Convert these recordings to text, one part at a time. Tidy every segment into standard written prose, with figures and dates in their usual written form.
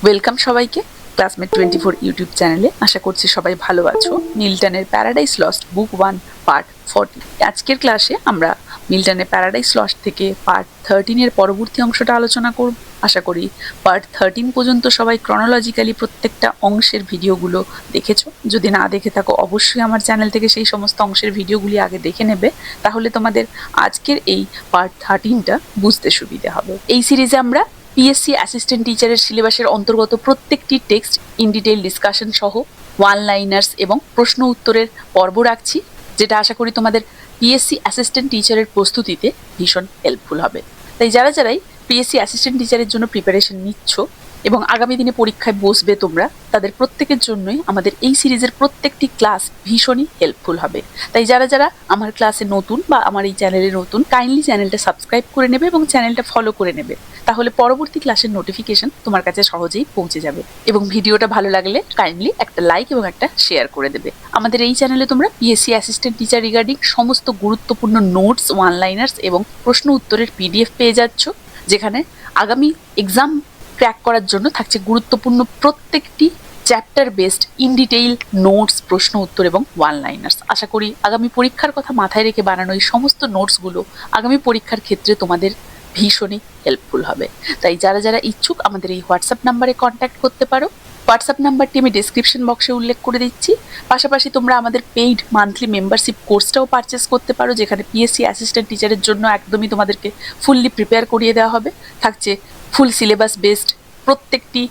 Welcome সবাইকে classmate 24 YouTube চ্যানেলে। আশা করছি সবাই ভালো আছো। মিল্টনের প্যারাডাইস লস্ট বুক 1 পার্ট 40। আজকের ক্লাসে আমরা মিল্টনের প্যারাডাইস লস্ট থেকে পার্ট 13 এর পরবর্তী অংশটা আলোচনা করব। আশা করি পার্ট 13 পর্যন্ত সবাই ক্রনোলজিক্যালি প্রত্যেকটা অংশের ভিডিওগুলো দেখেছো। যদি না দেখে থাকো অবশ্যই আমার চ্যানেল থেকে সেই সমস্ত অংশের ভিডিওগুলি আগে দেখে নেবে, তাহলে তোমাদের আজকের এই পার্ট 13টা বুঝতে সুবিধা হবে। এই সিরিজে আমরা পিএসসি অ্যাসিস্ট্যান্ট টিচারের সিলেবাসের অন্তর্গত প্রত্যেকটি টেক্সট ইন ডিটেইল ডিসকাশন সহ ওয়ান লাইনার্স এবং প্রশ্ন উত্তরের পর্ব রাখছি, যেটা আশা করি তোমাদের পিএসসি অ্যাসিস্ট্যান্ট টিচারের প্রস্তুতিতে ভীষণ হেল্পফুল হবে। তাই যারাই পিএসসি অ্যাসিস্ট্যান্ট টিচারের জন্য প্রিপারেশন নিচ্ছ এবং আগামী দিনে পরীক্ষায় বসবে তোমরা, তাদের প্রত্যেকের জন্যই আমাদের এই সিরিজের প্রত্যেকটি ক্লাস ভীষণই হেল্পফুল হবে। তাই যারা আমার ক্লাসে নতুন বা আমার এই চ্যানেলে নতুন, কাইন্ডলি চ্যানেলটা সাবস্ক্রাইব করে নেবে এবং চ্যানেলটা ফলো করে নেবে, তাহলে পরবর্তী ক্লাসের নোটিফিকেশন তোমার কাছে সহজেই পৌঁছে যাবে। এবং ভিডিওটা ভালো লাগলে কাইন্ডলি একটা লাইক এবং একটা শেয়ার করে দেবে। আমাদের এই চ্যানেলে তোমরা পিএসসি অ্যাসিস্ট্যান্ট টিচার রিগার্ডিং সমস্ত গুরুত্বপূর্ণ নোটস, ওয়ান লাইনার্স এবং প্রশ্ন উত্তরের পিডিএফ পেয়ে যাচ্ছ, যেখানে আগামী এক্সাম ক্র্যাক করার জন্য থাকছে গুরুত্বপূর্ণ প্রত্যেকটি chapter based in detail notes, প্রশ্ন উত্তর এবং ওয়ান লাইনার্স। আশা করি আগামী পরীক্ষার কথা মাথায় রেখে বানানো এই সমস্ত নোটসগুলো আগামী পরীক্ষার ক্ষেত্রে তোমাদের ভীষণই হেল্পফুল হবে। তাই যারা ইচ্ছুক আমাদের এই হোয়াটসঅ্যাপ নাম্বারে কন্ট্যাক্ট করতে পারো। হোয়াটসঅ্যাপ নাম্বারটি আমি ডেসক্রিপশন বক্সে উল্লেখ করে দিচ্ছি। পাশাপাশি তোমরা আমাদের পেইড মান্থলি মেম্বারশিপ কোর্সটাও পারচেস করতে পারো, যেখানে পিএসসি অ্যাসিস্ট্যান্ট টিচারের জন্য একদমই তোমাদেরকে ফুললি প্রিপেয়ার করিয়ে দেওয়া হবে। থাকছে ফুল সিলেবাস বেসড প্রত্যেকটি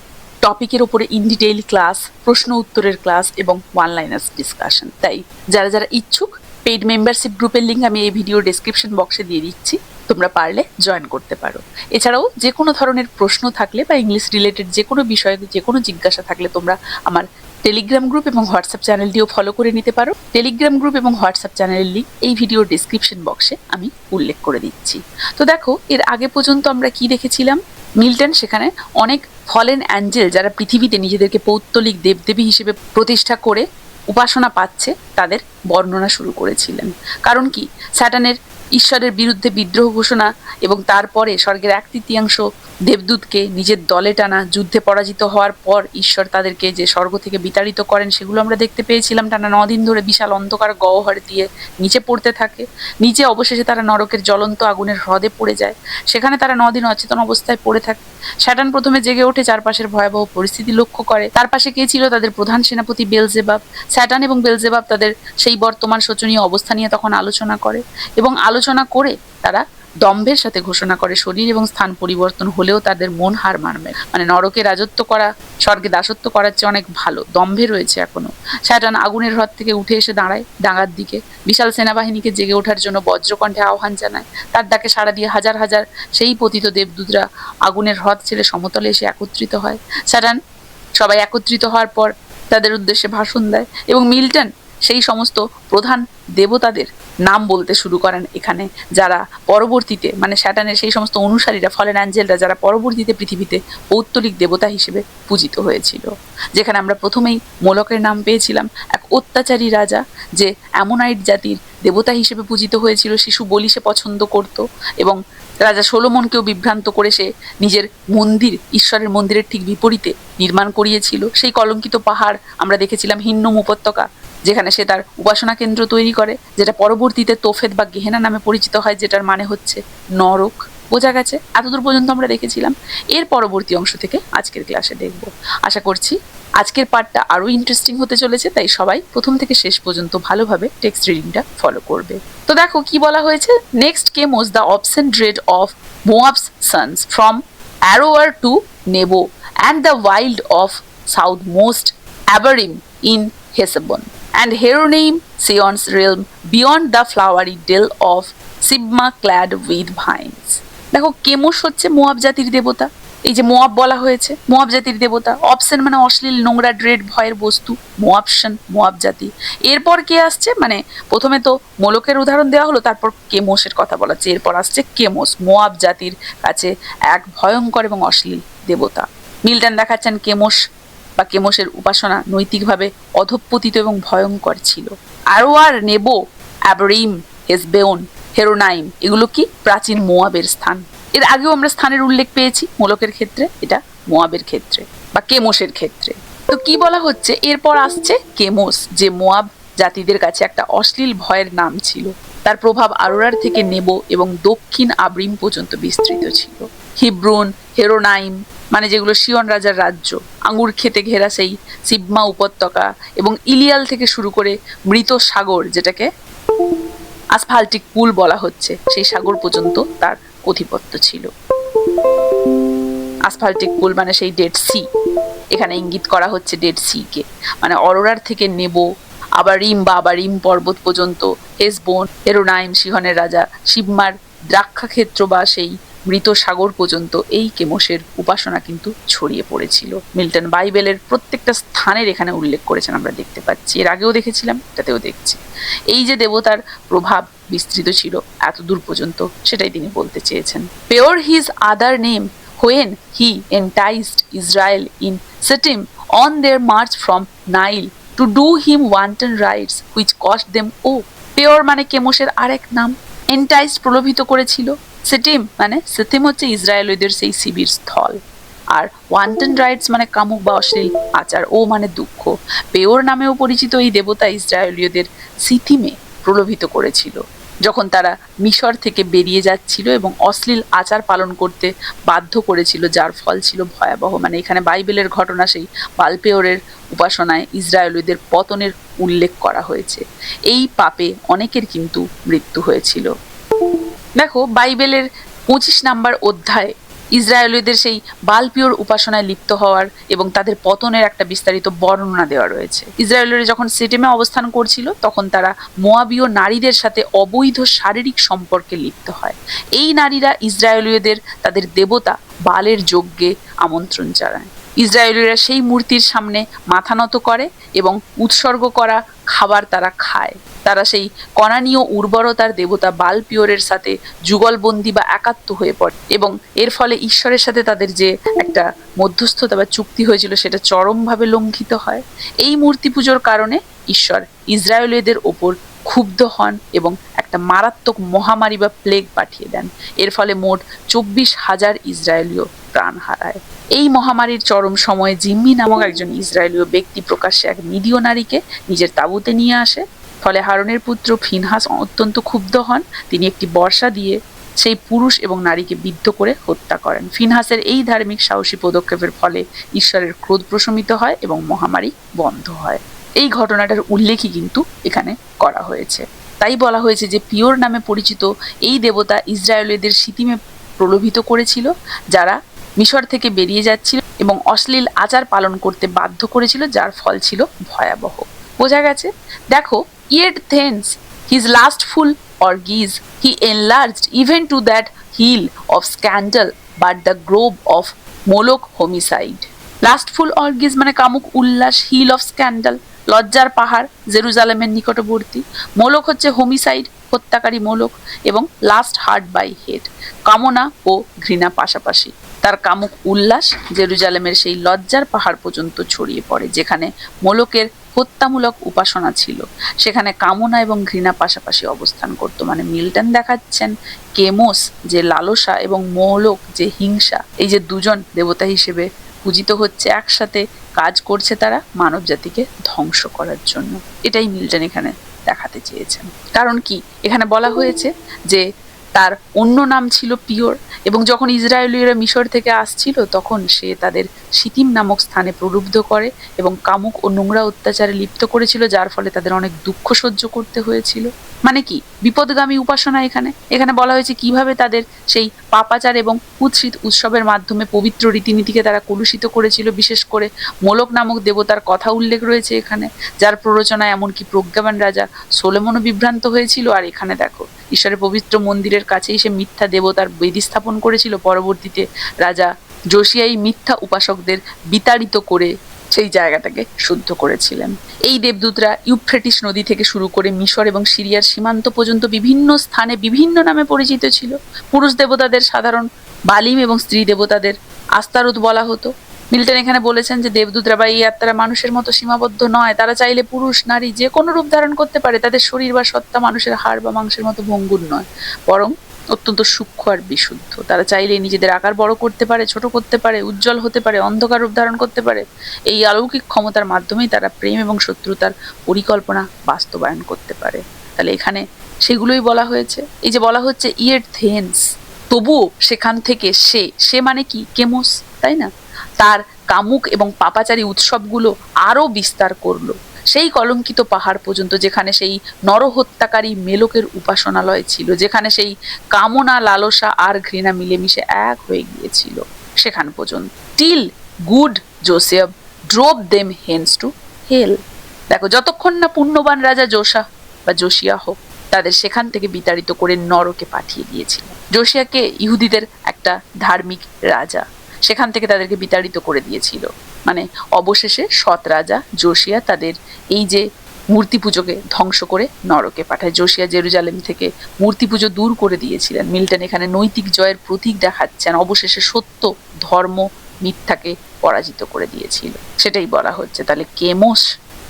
টপিকের ওপরে ইন ডিটেইল ক্লাস, প্রশ্ন উত্তরের ক্লাস এবং ওয়ান লাইনার্স ডিসকাশন। তাই যারা ইচ্ছুক, পেইড মেম্বারশিপ গ্রুপের লিঙ্ক আমি এই ভিডিও ডেসক্রিপশন বক্সে দিয়ে দিচ্ছি, তোমরা পারলে জয়েন করতে পারো। এছাড়াও যে কোনো ধরনের প্রশ্ন থাকলে বা ইংলিশ রিলেটেড যে কোনো বিষয়ে যে কোনো জিজ্ঞাসা থাকলে তোমরা আমার টেলিগ্রাম গ্রুপ এবং হোয়াটসঅ্যাপ চ্যানেলটিও ফলো করে নিতে পারো। টেলিগ্রাম গ্রুপ এবং হোয়াটসঅ্যাপ চ্যানেলের লিঙ্ক এই ভিডিওর ডেসক্রিপশন বক্সে আমি উল্লেখ করে দিচ্ছি। তো দেখো, এর আগে পর্যন্ত আমরা কি দেখেছিলাম? মিল্টন সেখানে অনেক ফলেন অ্যাঞ্জেল, যারা পৃথিবীতে নিজেদেরকে পৌত্তলিক দেবদেবী হিসেবে প্রতিষ্ঠা করে উপাসনা পাচ্ছে, তাদের বর্ণনা শুরু করেছিলেন। কারণ কি? স্যাটানের ঈশ্বরের বিরুদ্ধে বিদ্রোহ ঘোষণা এবং তারপরে স্বর্গের 1/3 দেবদূতকে নিজের দলে টানা, যুদ্ধে পরাজিত হওয়ার পর ঈশ্বর তাদেরকে যে স্বর্গ থেকে বিতাড়িত করেন সেগুলো আমরা দেখতে পেয়েছিলাম। টানা 9 দিন ধরে বিশাল অন্ধকার গহ্বর দিয়ে নিচে পড়তে থাকে। নিচে অবশেষে তারা নরকের জ্বলন্ত আগুনের হ্রদে পড়ে যায়। সেখানে তারা 9 দিন অচেতন অবস্থায় পড়ে থাকে। স্যাটান প্রথমে জেগে ওঠে, চারপাশের ভয়াবহ পরিস্থিতি লক্ষ্য করে। তার পাশে কে ছিল? তাদের প্রধান সেনাপতি বেলজেবাব। স্যাটান এবং বেলজেবাব তাদের সেই বর্তমান শোচনীয় অবস্থা নিয়ে তখন আলোচনা করে এবং আলোচনা করে তারা দম্ভের সাথে ঘোষণা করে শরীর এবং স্থান পরিবর্তন হলেও তাদের মন হার মানবে। মানে নরকে রাজত্ব করা স্বর্গে দাসত্ব করার চেয়ে অনেক ভালো, দম্ভে রয়েছে এখনো। স্যাটান আগুনের হ্রদ থেকে উঠে এসে দাঁড়ায় ডাঙার দিকে, বিশাল সেনাবাহিনীকে জেগে ওঠার জন্য বজ্রকণ্ঠে আহ্বান জানায়। তার ডাকে সাড়া দিয়ে হাজার হাজার সেই পতিত দেবদূতরা আগুনের হ্রদ ছেড়ে সমতলে এসে একত্রিত হয়। স্যাটান সবাই একত্রিত হওয়ার পর তাদের উদ্দেশ্যে ভাষণ দেয় এবং মিল্টন সেই সমস্ত প্রধান দেবতাদের নাম বলতে শুরু করেন এখানে, যারা পরবর্তীতে, মানে স্যাটানের সেই সমস্ত অনুসারীরা, ফলেন অ্যাঞ্জেলরা, যারা পরবর্তীতে পৃথিবীতে পৌত্তলিক দেবতা হিসেবে পূজিত হয়েছিল। যেখানে আমরা প্রথমেই মোলকের নাম পেয়েছিলাম, এক অত্যাচারী রাজা যে অ্যামোনাইট জাতির দেবতা হিসেবে পূজিত হয়েছিল। শিশু বলি সে পছন্দ করত এবং রাজা সোলোমনকেও বিভ্রান্ত করে সে নিজের মন্দির, ঈশ্বরের মন্দিরের ঠিক বিপরীতে নির্মাণ করিয়েছিল। সেই কলঙ্কিত পাহাড় আমরা দেখেছিলাম হিন্নোম উপত্যকা, যেখানে সে তার উপাসনা কেন্দ্র তৈরি করে, যেটা পরবর্তীতে তোফেত বা গেহেনা নামে পরিচিত হয়, যেটার মানে হচ্ছে নরক। বোঝা গেছে? এতদূর পর্যন্ত আমরা দেখেছিলাম। এর পরবর্তী অংশ থেকে আজকের ক্লাসে দেখব। আশা করছি আজকের পার্টটা আরো ইন্টারেস্টিং হতে চলেছে, তাই সবাই প্রথম থেকে শেষ পর্যন্ত ভালোভাবে টেক্সট রিডিংটা ফলো করবে। তো দেখো কি বলা হয়েছে। Next Chemos the obscene dread of Moab's sons from Aroer to Nebo and the wild of southmost Abarim in Hesebon and Horonaim, Sion's realm beyond the flowery dell of Sibma clad with vines. দেখো, কেমোস হচ্ছে মোয়াব জাতির দেবতা। এই যে মোয়াব বলা হয়েছে, মোয়াব জাতির দেবতা। অপশন মানে অশ্লীল, নোংরা, ড্রেড, ভয়ের বস্তু। মোয়াবশন, মোয়াব জাতি। এরপর কে আসছে? মানে প্রথমে তো মোলকের উদাহরণ দেওয়া হলো, তারপর কেমোসের কথা বলা হচ্ছে। এরপর আসছে কেমোস, মোয়াব জাতির কাছে এক ভয়ঙ্কর এবং অশ্লীল দেবতা। মিল্টন দেখাচ্ছেন কেমোস বা কেমোসের উপাসনা নৈতিকভাবে অধঃপতিত এবং ভয়ঙ্কর ছিল। আরোয়ার, নেবো, অ্যাবরিম, হেসবেওন, হেরোনাইম, এগুলো কি? প্রাচীন মোয়াবের স্থান। এর আগেও আমরা স্থানের উল্লেখ পেয়েছি মোলকের ক্ষেত্রে, এটা মোয়াবের ক্ষেত্রে। বা কেমোসের ক্ষেত্রে। তো কি বলা হচ্ছে, এরপর আসছে কেমোস, যে মোয়াব জাতিদের কাছে একটা অশ্লীল ভয়ের নাম ছিল। তার প্রভাব আরোরার থেকে নেবো এবং দক্ষিণ আব্রিম পর্যন্ত বিস্তৃত ছিল। হিব্রুন, হেরোনাইম, মানে যেগুলো সিয়ন রাজার রাজ্য, আঙ্গুর খেতে ঘেরা সেই সিবমা উপত্যকা এবং ইলিয়াল থেকে শুরু করে মৃত সাগর, যেটাকে আসফাল্টিক পুল বলা হচ্ছে, সেই সাগর পর্যন্ত তার অধিপত্য ছিল। আসফাল্টিক পুল মানে সেই ডেড সি, এখানে ইঙ্গিত করা হচ্ছে ডেড সি কে, মানে অরোরার থেকে নেবো আবারিম পর্বত পর্যন্ত, হেসবোন, হেরোনাইম সিহনের রাজা, সিবমার দ্রাক্ষাক্ষেত্র বা সেই মৃত সাগর পর্যন্ত এই কেমোসের উপাসনা কিন্তু ছড়িয়ে পড়েছিল। মিল্টন বাইবেলের প্রত্যেকটা স্থানের এখানে উল্লেখ করেছেন, আমরা দেখতে পাচ্ছি, এর আগেও দেখেছিলাম, এটাতেও দেখছি। এই যে দেবতার প্রভাব বিস্তৃত ছিল এত দূর পর্যন্ত, সেটাই তিনি বলতে চেয়েছেন। Peor his other name when he enticed Israel in Shittim on their march from Nile to do him wanton rites which cost them woe. পেওর মানে কেমোসের আরেক নাম। এন্টাইসড প্রলোভিত করেছিল। সিটিম মানে সিথিম হচ্ছে ইসরায়েলীয়দের সেই শিবির স্থল। আর ওয়ান্টন রাইটস মানে কামুক বা অশ্লীল আচার, ও মানে দুঃখ। পেওর নামেও পরিচিত এই দেবতা ইসরায়েলীয়দের সিথিমে প্রলোভিত করেছিল যখন তারা মিশর থেকে বেরিয়ে যাচ্ছিল এবং অশ্লীল আচার পালন করতে বাধ্য করেছিল, যার ফল ছিল ভয়াবহ। মানে এখানে বাইবেলের ঘটনা সেই বালপেওরের উপাসনায় ইসরায়েলীয়দের পতনের উল্লেখ করা হয়েছে। এই পাপে অনেকের কিন্তু মৃত্যু হয়েছিল। দেখো বাইবেলের 25 নম্বর অধ্যায় ইসরায়েলীয়দের সেই বালপিওর উপাসনায় লিপ্ত হওয়ার এবং তাদের পতনের একটা বিস্তারিত বর্ণনা দেওয়া রয়েছে। ইসরায়েলীয়রা যখন সিটেমে অবস্থান করছিল তখন তারা মোয়াবীয় নারীদের সাথে অবৈধ শারীরিক সম্পর্কে লিপ্ত হয়। এই নারীরা ইসরায়েলীয়দের তাদের দেবতা বালের যজ্ঞে আমন্ত্রণ জানায়। ইসরায়েলীয়রা সেই মূর্তির সামনে মাথা নত করে এবং উৎসর্গ করা খাবার তারা খায়। তারা সেই কনানীয় উর্বরতার দেবতা বালপিওরের সাথে যুগলবন্দি বা একাত্ম হয়ে পড়ে এবং এর ফলে ঈশ্বরের সাথে তাদের যে একটা মধ্যস্থতা বা চুক্তি হয়েছিল সেটা চরমভাবে লঙ্ঘিত হয়। এই মূর্তি পুজোর কারণে ঈশ্বর ইসরায়েলীয়দের ওপর ক্ষুব্ধ হন এবং একটা মারাত্মক মহামারী বা প্লেগ পাঠিয়ে দেন। এর ফলে মোট 24,000 ইসরায়েলীয় প্রাণ হারায়। এই মহামারীর চরম সময়ে জিম্মি নামক একজন ইসরায়েলীয় ব্যক্তি প্রকাশ্যে এক মিডিয় নারীকে নিজের তাঁবুতে নিয়ে আসে। ফলে হারনের পুত্র ফিনহাস অত্যন্ত ক্ষুব্ধ হন। তিনি একটি বর্ষা দিয়ে সেই পুরুষ এবং নারীকে বিদ্ধ করে হত্যা করেন। ফিনহাসের এই ধার্মিক সাহসী পদক্ষেপের ফলে ঈশ্বরের ক্রোধ প্রশমিত হয় এবং মহামারী বন্ধ হয়। এই ঘটনাটার উল্লেখই কিন্তু এখানে করা হয়েছে। তাই বলা হয়েছে যে পিওর নামে পরিচিত এই দেবতা ইসরায়েলীয়দের সিতিমে প্রলোভিত করেছিল, যারা মিশর থেকে বেরিয়ে যাচ্ছিল এবং অশ্লীল আচার পালন করতে বাধ্য করেছিল, যার ফল ছিল ভয়াবহ। বোঝা গেছে? দেখো, yet thence his lustful orgies he enlarged even to that hill of scandal but the grove of Moloch homicide. লাস্টফুল অর্গিজ মানে কামুক উল্লাস, হিল অফ স্ক্যান্ডাল লজ্জার পাহাড় জেরুজালেমের নিকটবর্তী, মোলক হচ্ছে হোমিসাইড হত্যাকারী মোলক, এবং লাস্ট হার্ট বাই হেড কামনা ও ঘৃণা পাশাপাশি। তার কামুক উল্লাস জেরুজালেমের সেই লজ্জার পাহাড় পর্যন্ত ছড়িয়ে পড়ে, যেখানে মোলকের হত্যামূলক উপাসনা ছিল, সেখানে কামনা এবং ঘৃণা পাশাপাশি অবস্থান করত। মানে মিল্টন দেখাচ্ছেন কেমোস যে লালসা এবং মোলক যে হিংসা, এই যে দুজন দেবতা হিসেবে পূজিত হচ্ছে, একসাথে কাজ করছে তারা মানব জাতিকে ধ্বংস করার জন্য। এটাই মিল্টন এখানে দেখাতে চেয়েছেন। কারণ কি, এখানে বলা হয়েছে যে তার অন্য নাম ছিল পিওর, এবং যখন ইসরায়েলীয়রা মিশর থেকে আসছিল তখন সে তাদের সিতিম নামক স্থানে প্রলুব্ধ করে এবং কামুক ও নোংরা অত্যাচারে লিপ্ত করেছিল, যার ফলে তাদের অনেক দুঃখ সহ্য করতে হয়েছিল। মানে কি, বিপদগামী উপাসনা। এখানে বলা হয়েছে কিভাবে তাদের সেই পাপাচার এবং কুৎসিত উৎসবের মাধ্যমে পবিত্র রীতিনীতিকে তারা কলুষিত করেছিল। বিশেষ করে মোলক নামক দেবতার কথা উল্লেখ রয়েছে এখানে, যার প্ররোচনায় এমনকি প্রজ্ঞাবান রাজা সোলোমনও বিভ্রান্ত হয়েছিল। আর এখানে দেখো, ঈশ্বরের পবিত্র মন্দিরের কাছেই সে মিথ্যা দেবতার বেদি স্থাপন করেছিল। পরবর্তীতে রাজা যোশিয়া এই মিথ্যা উপাসকদের বিতাড়িত করে সেই জায়গাটাকে শুদ্ধ করেছিলেন। এই দেবদূতরা ইউফ্রেটিস নদী থেকে শুরু করে মিশর এবং সিরিয়ার সীমান্ত পর্যন্ত বিভিন্ন স্থানে বিভিন্ন নামে পরিচিত ছিল। পুরুষ দেবতাদের সাধারণ বালিম এবং স্ত্রী দেবতাদের আস্তারুত বলা হতো। মিল্টন এখানে বলেছেন যে দেবদূতরা বা এই আত্মারা মানুষের মতো সীমাবদ্ধ নয়, তারা চাইলে পুরুষ নারী যে কোনো রূপ ধারণ করতে পারে। তাদের শরীর বা সত্তা মানুষের হাড় বা মাংসের মতো ভঙ্গুর নয়, বরং অত্যন্ত সূক্ষ্ম আর বিশুদ্ধ। তারা চাইলে নিজেদের আকার বড় করতে পারে, ছোট করতে পারে, উজ্জ্বল হতে পারে, অন্ধকার রূপ ধারণ করতে পারে। এই অলৌকিক ক্ষমতার মাধ্যমেই তারা প্রেম এবং শত্রুতার পরিকল্পনা বাস্তবায়ন করতে পারে। তাহলে এখানে সেগুলোই বলা হয়েছে। এই যে বলা হচ্ছে ইয়েট থেন্স, তবুও সেখান থেকে সে মানে কি, কেমোস, তাই না, তার কামুক এবং পাপাচারী উৎসবগুলো আরো বিস্তার করলো সেই কলঙ্কিত পাহাড় পর্যন্ত, যেখানে সেই নরহত্যাকারী মেলোকের উপাসনালয় ছিল, যেখানে সেই কামনা, লালসা আর ঘৃণা মিলেমিশে এক হয়ে গিয়েছিল, সেখান পর্যন্ত। Till good Joseph drove them hence to hell. দেখো, যতক্ষণ না পুণ্যবান রাজা জোসিয়া হোক তাদের সেখান থেকে বিতাড়িত করে নরকে পাঠিয়ে দিয়েছিল। জোসিয়াকে ইহুদিদের একটা ধার্মিক রাজা, সেখান থেকে তাদেরকে বিতাড়িত করে দিয়েছিল। মানে অবশেষে সৎ রাজা জোসিয়া তাদের এই যে মূর্তি পুজোকে ধ্বংস করে নরকে পাঠায়। জোসিয়া জেরুজালেম থেকে মূর্তি পুজো দূর করে দিয়েছিলেন। মিল্টন এখানে নৈতিক জয়ের প্রতীক দেখাচ্ছেন। অবশেষে সত্য, ধর্ম মিথ্যাকে পরাজিত করে দিয়েছিল, সেটাই বলা হচ্ছে। তাহলে কেমোস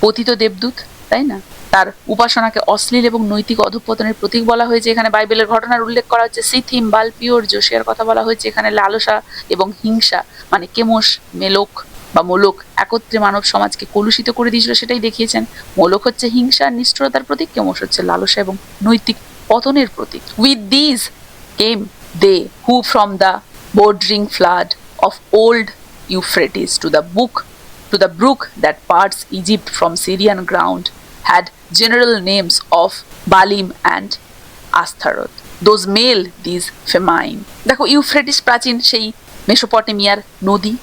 পতিত দেবদূত, তাই না, তার উপাসনাকে অশ্লীল এবং নৈতিক অধঃপতনের প্রতীক বলা হয়েছে। এখানে বাইবেলের ঘটনার উল্লেখ করা হচ্ছে। সিথিম, বালপিওর, জোসিয়ার কথা বলা হয়েছে। এখানে লালসা এবং হিংসা, মানে কেমোস, মেলোক বা মোলক একত্রে মানব সমাজকে কলুষিত করে দিয়েছিল, সেটাই দেখিয়েছেন। মোলক হচ্ছে হিংসা আর নিষ্ঠুরতার প্রতীক, কেমোস হচ্ছে লালসা এবং নৈতিক পতনের প্রতীক। With this came they who from the bordering flood of old Euphrates to the brook that parts Egypt from Syrian ground had general names of Balim and Astaroth. Those male, these feminine. দেখো, Euphrates প্রাচীন সেই মেসোপটেমিয়ার নদী।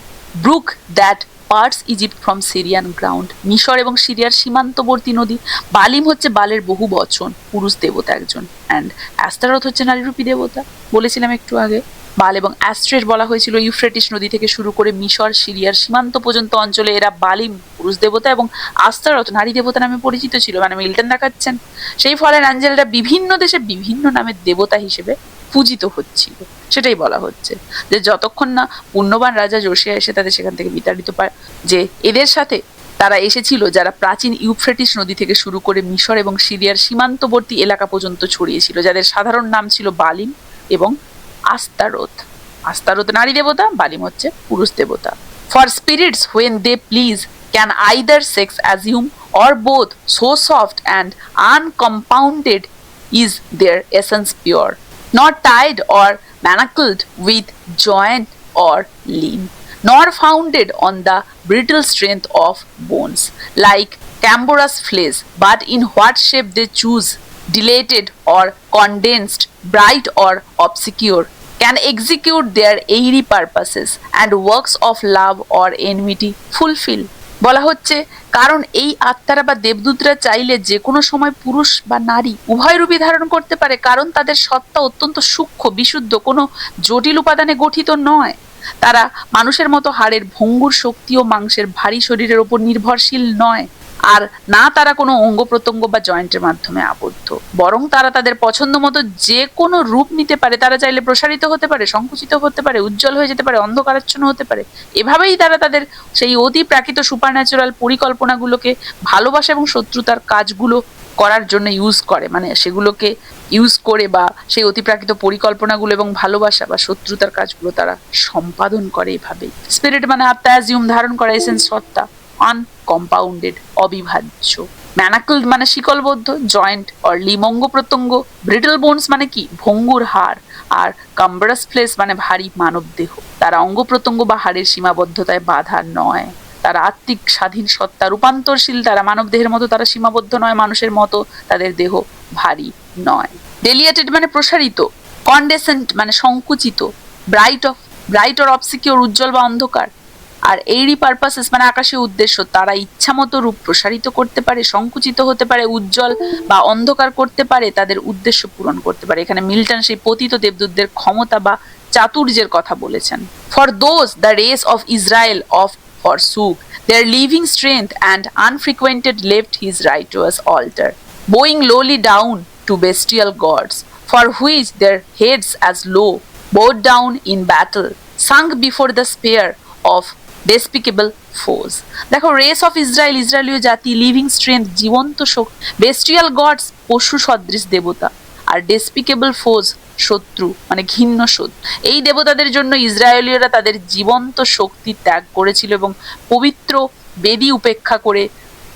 Brook that parts Egypt from Syrian ground, মিশর এবং সিরিয়ার সীমান্তবর্তী নদী। বালিম হচ্ছে বালের বহু বচন, পুরুষ দেবতা একজন। অ্যান্ড অ্যাস্তারথ হচ্ছে নারীরূপী দেবতা, বলেছিলাম একটু আগে। বাল এবং অ্যাস্ট্রেট বলা হয়েছিল ইউফ্রেটিস নদী থেকে শুরু করে মিশর, সিরিয়ার সীমান্ত পর্যন্ত অঞ্চলে এরা বালিম পুরুষ দেবতা এবং আস্তারথ নারী দেবতা নামে পরিচিত ছিল। মানে মিল্টন দেখাচ্ছেন সেই ফলের অ্যাঞ্জেলরা বিভিন্ন দেশে বিভিন্ন নামের দেবতা হিসেবে পূজিত হচ্ছিল, সেটাই বলা হচ্ছে। যে যতক্ষণ না পুণ্যবান রাজা জোসিয়া এসে তাদের সেখান থেকে বিতাড়িত পায়, যে এদের সাথে তারা এসেছিল যারা প্রাচীন ইউফ্রেটিস নদী থেকে শুরু করে মিশর এবং সিরিয়ার সীমান্তবর্তী এলাকা পর্যন্ত ছড়িয়েছিল, যাদের সাধারণ নাম ছিল বালিম এবং আস্তারোথ। আস্তারোথ নারী দেবতা, বালিম হচ্ছে পুরুষ দেবতা। For spirits when they please can either sex assume or both, so soft and uncompounded is their essence pure, not tied or manacled with joint or limb, nor founded on the brittle strength of bones, like Camborous flesh, but in what shape they choose, dilated or condensed, bright or obscure, can execute their airy purposes and works of love or enmity fulfill. বলা হচ্ছে কারণ এই আত্মারা বা দেবদূতরা চাইলে যে কোনো সময় পুরুষ বা নারী উভয় রূপই ধারণ করতে পারে, কারণ তাদের সত্তা অত্যন্ত সূক্ষ্ম, বিশুদ্ধ, কোনো জটিল উপাদানে গঠিত নয়। তারা মানুষের মতো হাড়ের ভঙ্গুর শক্তি ও মাংসের ভারী শরীরের উপর নির্ভরশীল নয়, আর না তারা কোনো অঙ্গ প্রত্যঙ্গ বা জয়েন্টের মাধ্যমে আবদ্ধ, বরং তারা তাদের পছন্দ মতো যে কোনো রূপ নিতে পারে। তারা চাইলে প্রসারিত হতে পারে, সংকুচিত হতে পারে, উজ্জ্বল হয়ে যেতে পারে, অন্ধকারাচ্ছন্ন হতে পারে। এভাবেই তারা তাদের সেই অতি প্রাকৃত সুপারন্যাচুরাল পরিকল্পনাগুলোকে ভালোবাসা এবং শত্রুতার কাজগুলো করার জন্য ইউজ করে। মানে সেগুলোকে ইউজ করে বা সেই অতিপ্রাকৃত পরিকল্পনাগুলো এবং ভালোবাসা বা শত্রুতার কাজগুলো তারা সম্পাদন করে এভাবেই। স্পিরিট মানে আত্মা, অ্যাজিউম ধারণ করা, এসেন্স সত্তা, আনকম্পাউন্ডেড অবিভাজ্য। ম্যানাকল্ড মানে শিকলবদ্ধ, জয়েন্ট অর লিম অঙ্গ প্রত্যঙ্গ, ব্রিটল বোনস মানে কি ভঙ্গুর হাড়, আর কাম্বারাস ফ্লেশ মানে ভারী মানব দেহ। তারা অঙ্গ প্রত্যঙ্গ বা হাড়ের সীমাবদ্ধতায় বাধা নয়, তারা আত্মিক স্বাধীন সত্তা, রূপান্তরশীল। তারা মানব দেহের মতো তারা সীমাবদ্ধ নয়, মানুষের মতো তাদের দেহ ভারী নয়। ডেলিয়েটেড মানে প্রসারিত, কন্ডেসেন্ট মানে সংকুচিত, ব্রাইট অর অবসিকিউর উজ্জ্বল বা অন্ধকার, আর এইরি পারপাসেস মানে আকাশীয় উদ্দেশ্য। তারা ইচ্ছা মতো রূপ প্রসারিত করতে পারে, সংকুচিত হতে পারে, উজ্জ্বল বা অন্ধকার করতে পারে, তাদের উদ্দেশ্য পূরণ করতে পারে। এখানে মিল্টন সেই পতিত দেবদূতদের ক্ষমতা বা চাতুর্যের কথা বলেছেন। For those the race of Israel of forsook their living strength and unfrequented left his righteous altar, bowing lowly down to bestial gods, for which their heads as low, bowed down in battle, sunk before the spear of despicable foes. দেখো, race of Israel ইসরায়েলীয় জাতি, living strength জীবন্ত শক্তি, বেস্টিয়াল gods পশু সদৃশ দেবতা, আর despicable ফোজ, শত্রু মানে ঘিন্ন শত্রু। এই দেবতাদের জন্য ইসরায়েলীয়রা তাদের জীবন্ত শক্তি ত্যাগ করেছিল এবং পবিত্র বেদী উপেক্ষা করে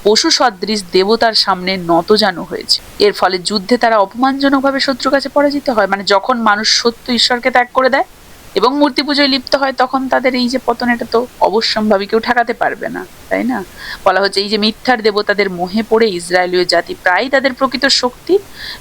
পশু সদৃশ দেবতার সামনে নতজানু হয়েছে। এর ফলে যুদ্ধে তারা অপমানজনকভাবে শত্রুর কাছে পরাজিত হয়। মানে যখন মানুষ সত্য ঈশ্বরকে ত্যাগ করে দেয় এবং মূর্তি পুজোয় লিপ্ত হয়, তখন তাদের এই যে পতন, এটা তো অবশ্যম্ভাবী, কেউ ঠেকাতে পারবে না, তাই না? বলা হচ্ছে এই যে মিথ্যার দেবতাদের মোহে পড়ে ইসরায়েলীয় জাতি প্রায় তাদের প্রকৃত শক্তি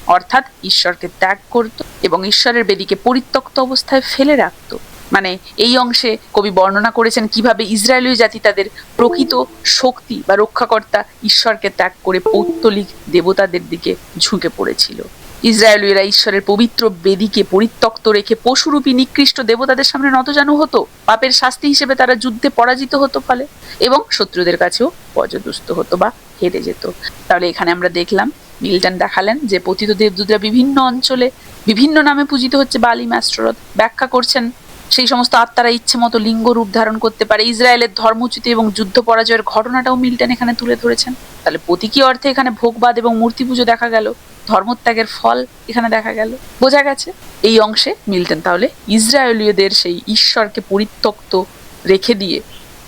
অর্থাৎ ঈশ্বরকে ত্যাগ করত এবং ঈশ্বরের বেদিকে পরিত্যক্ত অবস্থায় ফেলে রাখত। মানে এই অংশে কবি বর্ণনা করেছেন কিভাবে ইসরায়েলীয় জাতি তাদের প্রকৃত শক্তি বা রক্ষাকর্তা ঈশ্বরকে ত্যাগ করে পৌত্তলিক দেবতাদের দিকে ঝুঁকে পড়েছিল। ইসরায়েলীয়রা ঈশ্বরের পবিত্র বেদিকে পরিত্যক্ত রেখে পশুরূপী নিকৃষ্ট দেবতাদের সামনে নতজানু হতো। পাপের শাস্তি হিসেবে তারা যুদ্ধে পরাজিত হতো ফলে এবং শত্রুদের কাছেও পর্যদুস্ত হতো বা হেরে যেত। তাহলে এখানে আমরা দেখলাম, মিল্টন দেখালেন যে পতিত দেবদূতরা বিভিন্ন অঞ্চলে বিভিন্ন নামে পূজিত হচ্ছে, বালিম, অ্যাস্ট্রোরথ। ব্যাখ্যা করছেন সেই সমস্ত আত্মারা ইচ্ছে মতো লিঙ্গ রূপ ধারণ করতে পারে। ইসরায়েলের ধর্মচ্যুতি এবং যুদ্ধ পরাজয়ের ঘটনাটাও মিল্টন এখানে তুলে ধরেছেন। তাহলে প্রতীকী অর্থে এখানে ভোগবাদ এবং মূর্তি পুজো দেখা গেল, ধর্মত্যাগের ফল এখানে দেখা গেল, বোঝা গেছে। এই অংশে মিল্টন তাহলে ইসরায়েলীয়দের সেই ঈশ্বরকে পরিত্যক্ত রেখে দিয়ে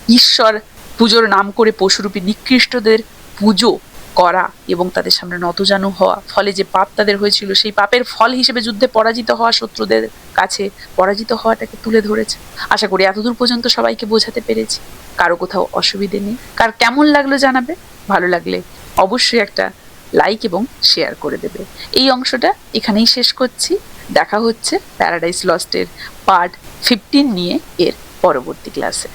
ঈশ্বর পুজোর নাম করে পশুরূপী নিকৃষ্টদের পুজো করা এবং তাদের সামনে নতজানু হওয়া, ফলে যে পাপ তাদের হয়েছিল সেই পাপের ফল হিসেবে যুদ্ধে পরাজিত হওয়া, শত্রুদের কাছে পরাজিত হওয়াটাকে তুলে ধরেছে। আশা করি এতদূর পর্যন্ত সবাইকে বোঝাতে পেরেছি, কারো কোথাও অসুবিধে নেই। কার কেমন লাগলো জানাবে, ভালো লাগলে অবশ্যই একটা লাইক এবং শেয়ার করে দেবে। এই অংশটা এখানেই শেষ করছি। দেখা হচ্ছে প্যারাডাইস লস্টের পার্ট 15 নিয়ে এর পরবর্তী ক্লাসে।